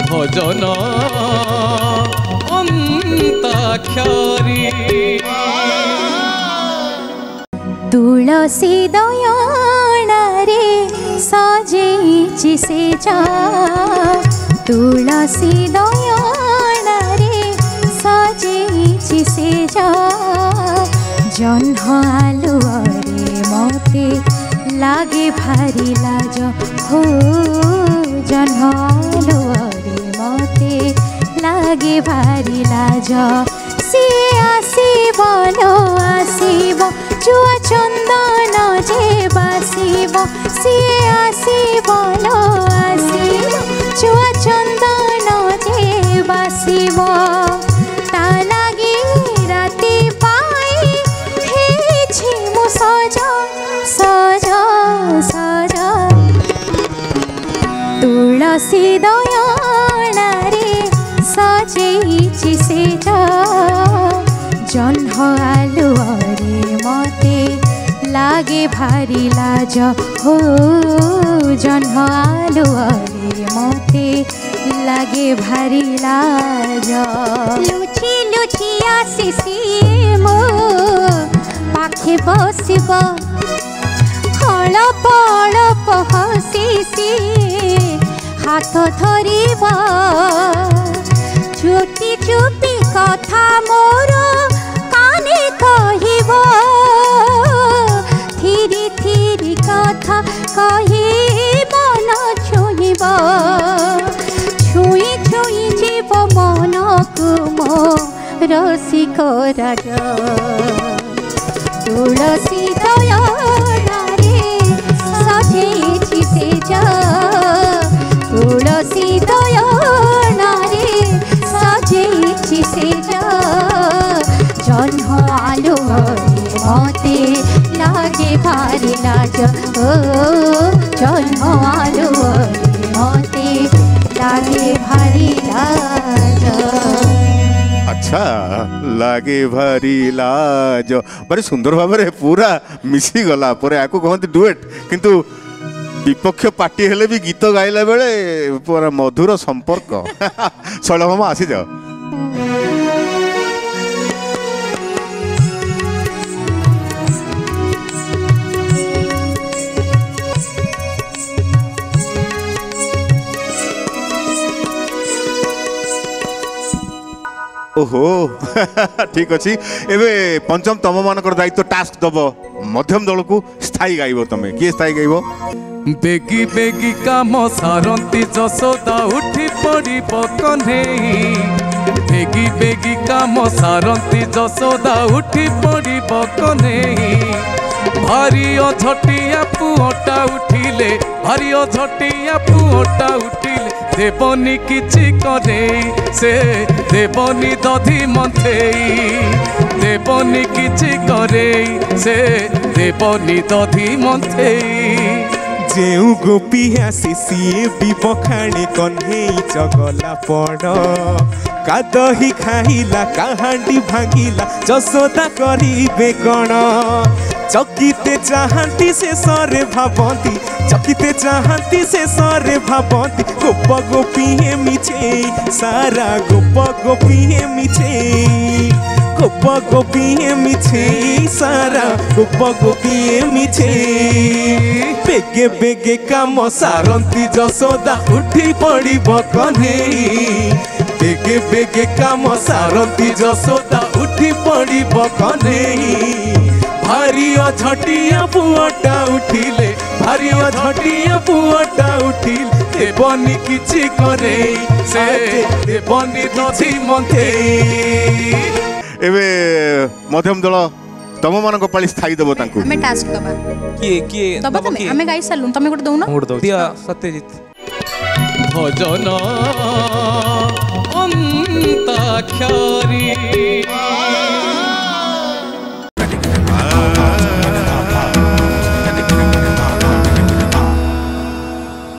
भजन अंताक्षरी तुलसी दयाना रे सजेछि से जा तुलसी दयाना रे सजेछि से जा जह्न आलुअरे मते लागे भारी लाज हो जह्न आलुअरे मते लागे भारी लाज सी आसीब लो आसीब चुआ चंदन जे बासीब सी आसीब लो आसीब चुआ चंदन जे बासीब ता लागी राति पाई हेछि मु सज सज सज तुलसी दयाना रे सजेछि से जा जह्न आलुअरे मते लागे भारी लाज हो जह्न आलुअरे मते लागे भारी लाज लुची लुची आसीसी मो पाखे बसिब हलप हलप हसीसी हाथ धरिब चुटी चुपी कथा मोर काने कहिब थिरी थिरी कथा कहि मन छुइब छुई छुई जीव मन को मो रसिक राज तुलसी दयाना रे सजेछि से जा तुलसी दयाना रे सजेछि से जा जह्न आलुअरे मते लागे भारी लाज ओ जह्न आलुअरे मते लागे भारी लाज। अच्छा लागे भारी लाज बड़े सुंदर भाव में पूरा मिसी गला पर याकू कहते डुएट किंतु विपक्ष पार्टी हेले भी गीत गाइला बेले पूरा मधुर संपर्क शैल मामा आसी जाओ ओहो ठीक अच्छी एबे पंचम तम मानकर दायित्व टास्क दब मध्यम दल को स्थायी गाइब तमे किए स्थायी गाइब बेगी बेगी काम सारंती जसोदा उठी पड़ी कन्हेई बेगी बेगी काम सारंती जसोदा उठी पड़ी कन्हेई भारी झटिया पुअटा उठिले भारी झटिया पुअटा उठिले देवनी किछि करे से देवनी दधी मंथेई देवनी किछि करे से देवनी दधी मंथेई जेउ गोपी आसी सीए भी बखाणे कन्हेई चगला पड़ कादही खाइला काहांडी भांगिला जसोदा करिबे कण चकिते चाहती से सरे भाबती चकिते चाहती से सरे भाबती गोप गोपी मिछे सारा गोप गोपी मिछे गोप गोपी मिछे सारा गोप गोपी मिछे बेगे बेगे काम सारंती जसोदा उठी पड़िब कन्हेई बेगे बेगे काम सारंती जसोदा उठी पड़िब कन्हेई भारी झटिया पुअटा उठिले भारी झटिया पुअटा उठिले देवनी किछि करे से देवनी दधी मंथेई एबे मध्यम दल तम मानक पाली स्थायी देबो तांकू हमें टास्क दबा किए दबा तमे हमें गाई सालुन तमे गोटे दउना दिया सत्यजित भजन अंताक्षरी